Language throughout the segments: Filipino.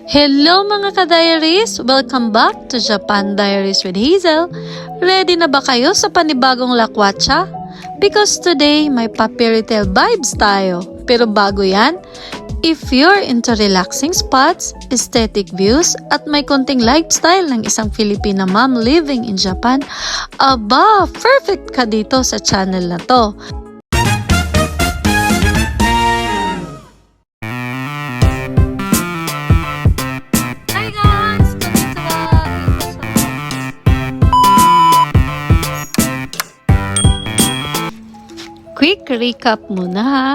Hello mga ka-diaries! Welcome back to Japan Diaries with Hazel. Ready na ba kayo sa panibagong lakwatsa? Because today, may fairy tale vibes tayo. Pero bago yan, if you're into relaxing spots, aesthetic views, at may konting lifestyle ng isang Filipina mom living in Japan, aba, perfect ka dito sa channel na to. Quick recap muna ha.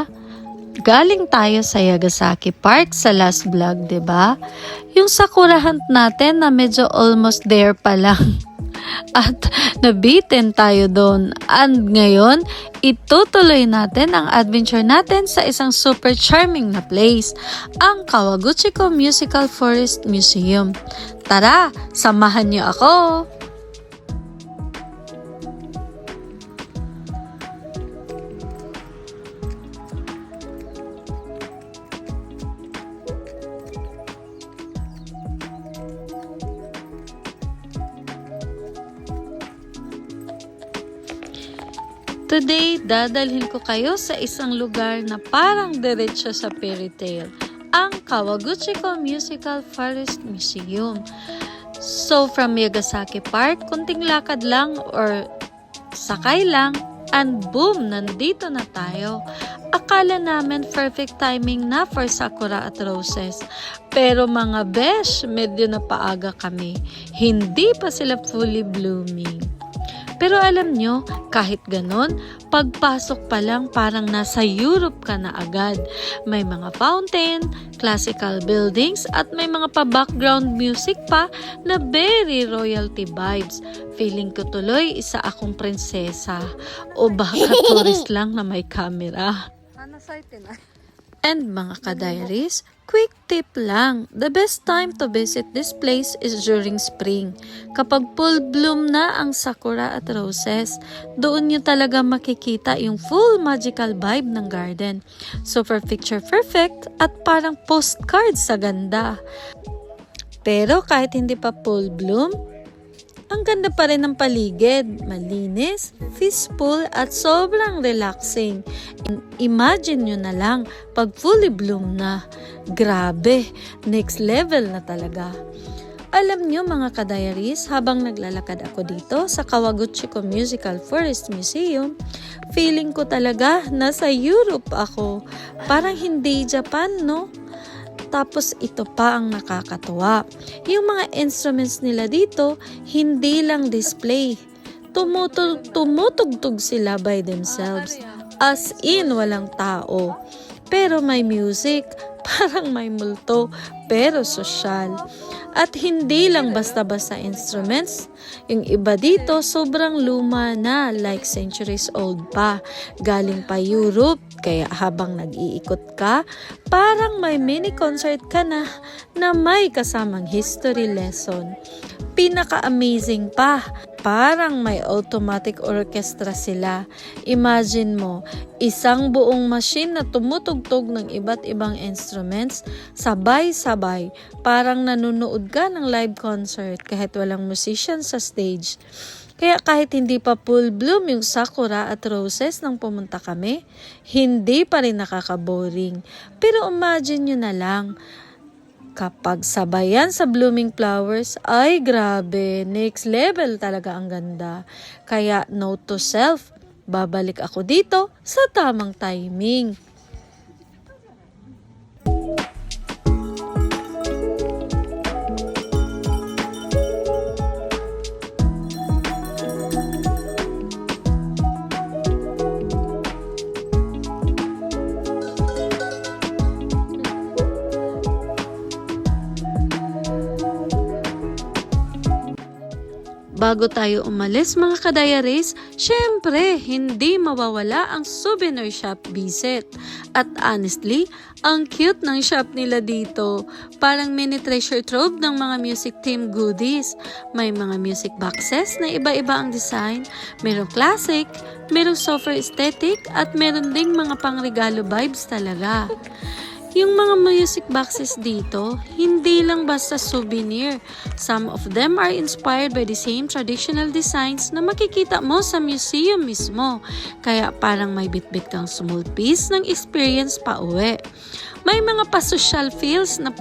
Galing tayo sa Yagasaki Park sa last vlog, 'di ba? Yung sakura hunt natin na medyo almost there pa lang. At nabitin tayo doon. And ngayon, itutuloy natin ang adventure natin sa isang super charming na place, ang Kawaguchiko Musical Forest Museum. Tara, samahan niyo ako! Today, dadalhin ko kayo sa isang lugar na parang diretso sa fairy tale, ang Kawaguchiko Musical Forest Museum. So, from Yagasaki Park, kunting lakad lang or sakay lang, and boom, nandito na tayo. Akala namin perfect timing na for sakura at roses. Pero mga besh, medyo napaaga kami. Hindi pa sila fully blooming. Pero alam nyo, kahit ganon, pagpasok pa lang parang nasa Europe ka na agad. May mga fountain, classical buildings, at may mga pa-background music pa na very royalty vibes. Feeling ko tuloy isa akong prinsesa. O baka tourist lang na may camera. And mga ka-diaries, quick tip lang, the best time to visit this place is during spring. Kapag full bloom na ang sakura at roses, doon nyo talaga makikita yung full magical vibe ng garden. Super picture perfect at parang postcard sa ganda. Pero kahit hindi pa full bloom, ang ganda pa rin ng paligid, malinis, peaceful at sobrang relaxing. Imagine nyo na lang pag fully bloom na. Grabe, next level na talaga. Alam nyo mga ka-diaries, habang naglalakad ako dito sa Kawaguchiko Musical Forest Museum, feeling ko talaga nasa Europe ako. Parang hindi Japan, no? Tapos ito pa ang nakakatuwa. Yung mga instruments nila dito, hindi lang display. Tumutugtog sila by themselves. As in, walang tao. Pero may music, parang may multo, pero sosyal. At hindi lang basta-basta instruments. Yung iba dito, sobrang luma na, like centuries old pa. Galing pa Europe, kaya habang nag-iikot ka, parang may mini concert ka na may kasamang history lesson. Pinaka-amazing pa, parang may automatic orchestra sila. Imagine mo, isang buong machine na tumutugtog ng iba't ibang instruments, sabay-sabay, parang nanonood ka ng live concert kahit walang musician sa stage. Kaya kahit hindi pa full bloom yung sakura at roses nang pumunta kami, hindi pa rin nakaka-boring. Pero imagine nyo na lang, kapag sabayan sa blooming flowers, ay grabe, next level talaga ang ganda. Kaya note to self, babalik ako dito sa tamang timing. Bago tayo umalis mga ka-diaries, syempre hindi mawawala ang souvenir shop visit. At honestly, ang cute ng shop nila dito. Parang mini treasure trove ng mga music team goodies. May mga music boxes na iba-iba ang design. Merong classic, merong software aesthetic, at meron ding mga pangregalo vibes talaga. Yung mga music boxes dito, hindi lang basta souvenir. Some of them are inspired by the same traditional designs na makikita mo sa museum mismo. Kaya parang may bitbit kang small piece ng experience pa uwi. May mga pa-social feels na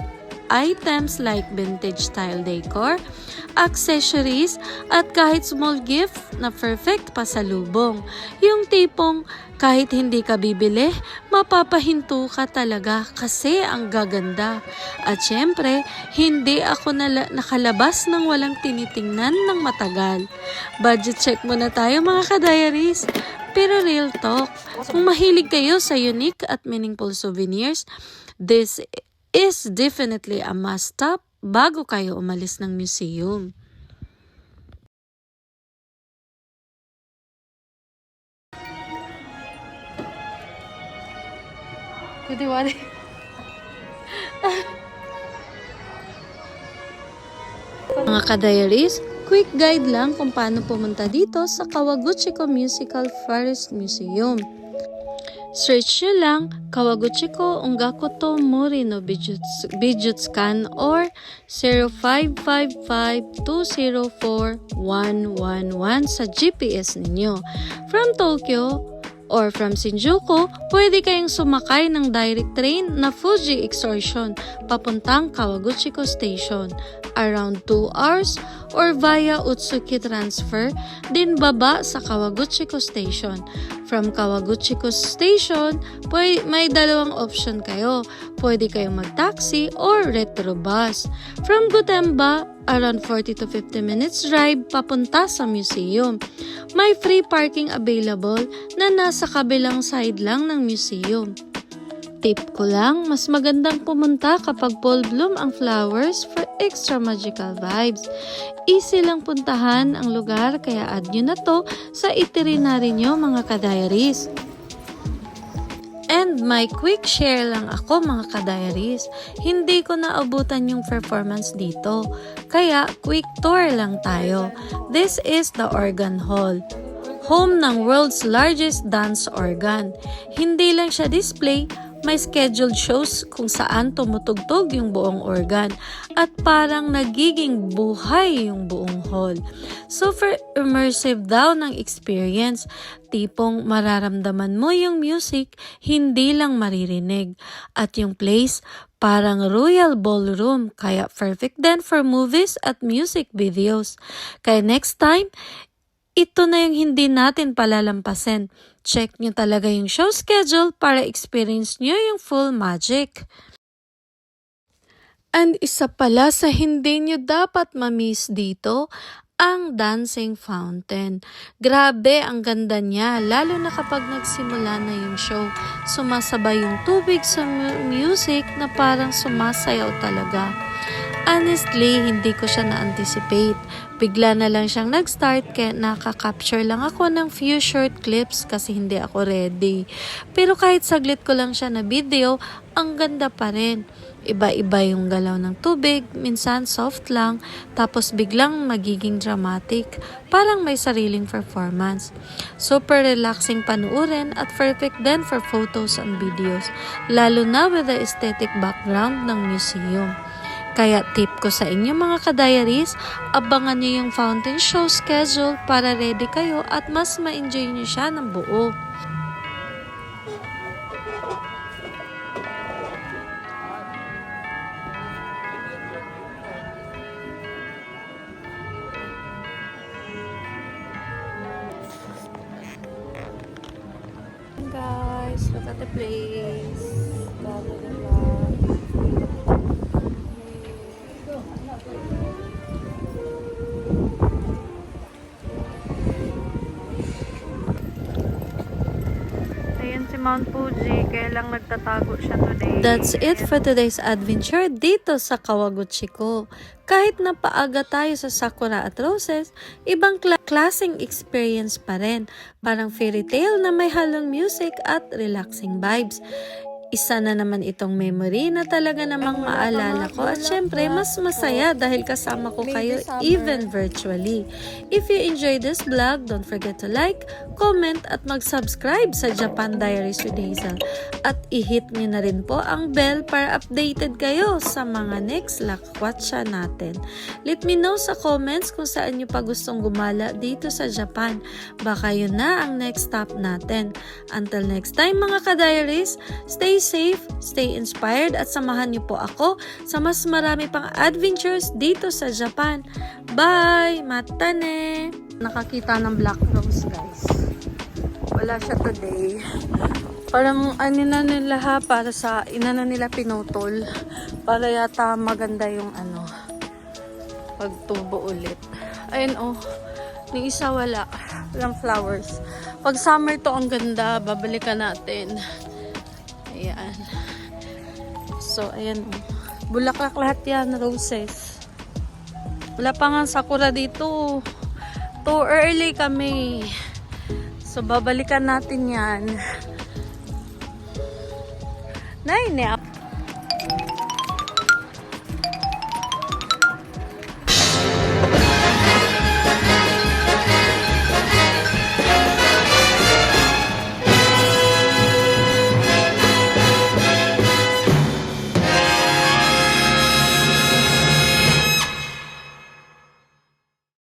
items like vintage style decor, accessories, at kahit small gift na perfect pasalubong. Yung tipong kahit hindi ka bibili, mapapahinto ka talaga kasi ang gaganda. At syempre, hindi ako nakalabas ng walang tinitingnan ng matagal. Budget check muna tayo mga ka-diaries. Pero real talk, kung mahilig kayo sa unique at meaningful souvenirs, this is definitely a must-stop bago kayo umalis ng museum. Kudiwari. Mga ka-diaries, quick guide lang kung paano pumunta dito sa Kawaguchiko Musical Forest Museum. Search nyo lang Kawaguchiko Ongakoto Mori no Bijutsukan or 0555-204-111 sa GPS ninyo. From Tokyo or from Shinjuku, pwede kayong sumakay ng direct train na Fuji Excursion papuntang Kawaguchiko Station around 2 hours or via Utsuki Transfer din baba sa Kawaguchiko Station. From Kawaguchiko Station, may dalawang option kayo. Pwede kayong mag-taxi or retrobus. From Gotemba, around 40 to 50 minutes drive papunta sa museum. May free parking available na nasa kabilang side lang ng museum. Tip ko lang, mas magandang pumunta kapag full bloom ang flowers for extra magical vibes. Easy lang puntahan ang lugar kaya add nyo na to sa itinerary nyo mga ka-diaries. And my quick share lang ako mga ka-diaries. Hindi ko naabutan yung performance dito. Kaya quick tour lang tayo. This is the Organ Hall. Home ng world's largest dance organ. Hindi lang siya display, may scheduled shows kung saan tumutugtog yung buong organ at parang nagiging buhay yung buong hall. Super immersive daw ng experience. Tipong mararamdaman mo yung music, hindi lang maririnig. At yung place, parang royal ballroom, kaya perfect din for movies at music videos. Kaya next time, ito na yung hindi natin palalampasin. Check nyo talaga yung show schedule para experience nyo yung full magic. And isa pala sa hindi nyo dapat ma-miss dito, ang dancing fountain. Grabe, ang ganda niya, lalo na kapag nagsimula na yung show. Sumasabay yung tubig sa music na parang sumasayaw talaga. Honestly, hindi ko siya na-anticipate. Bigla na lang siyang nag-start kaya nakaka-capture lang ako ng few short clips kasi hindi ako ready. Pero kahit saglit ko lang siya na video, ang ganda pa rin. Iba-iba yung galaw ng tubig, minsan soft lang, tapos biglang magiging dramatic. Parang may sariling performance. Super relaxing panuorin at perfect din for photos and videos, lalo na with the aesthetic background ng museum. Kaya tip ko sa inyo mga ka-diaries, abangan nyo yung fountain show schedule para ready kayo at mas ma-enjoy nyo siya ng buo. Guys, look at the place. Ayan si Mount Fuji, kaya lang nagtatago siya today. That's it for today's adventure dito sa Kawaguchiko. Kahit napaaga tayo sa Sakura at Roses, ibang klaseng experience pa rin. Parang fairy tale na may halong music at relaxing vibes. Isa na naman itong memory na talaga namang maalala ko. At syempre, mas masaya dahil kasama ko kayo even virtually. If you enjoyed this vlog, don't forget to like, comment, at mag-subscribe sa Japan Diaries with Hazel. At i-hit nyo na rin po ang bell para updated kayo sa mga next lakwatsa natin. Let me know sa comments kung saan nyo pa gustong gumala dito sa Japan. Baka yun na ang next stop natin. Until next time mga ka-diaries, stay safe, stay inspired at samahan niyo po ako sa mas marami pang adventures dito sa Japan. Bye! Matane! Nakakita ng black rose guys. Wala siya today. Parang na nila ha, para sa inano nila pinutol. Para yata maganda yung pagtubo ulit. Ayun oh, ni isa wala. Walang flowers. Pag summer to ang ganda, babalikan natin. Ayan. So, ayan. Bulaklak lahat yan, roses. Wala pa nga sakura dito. Too early kami. So, babalikan natin yan. Nay,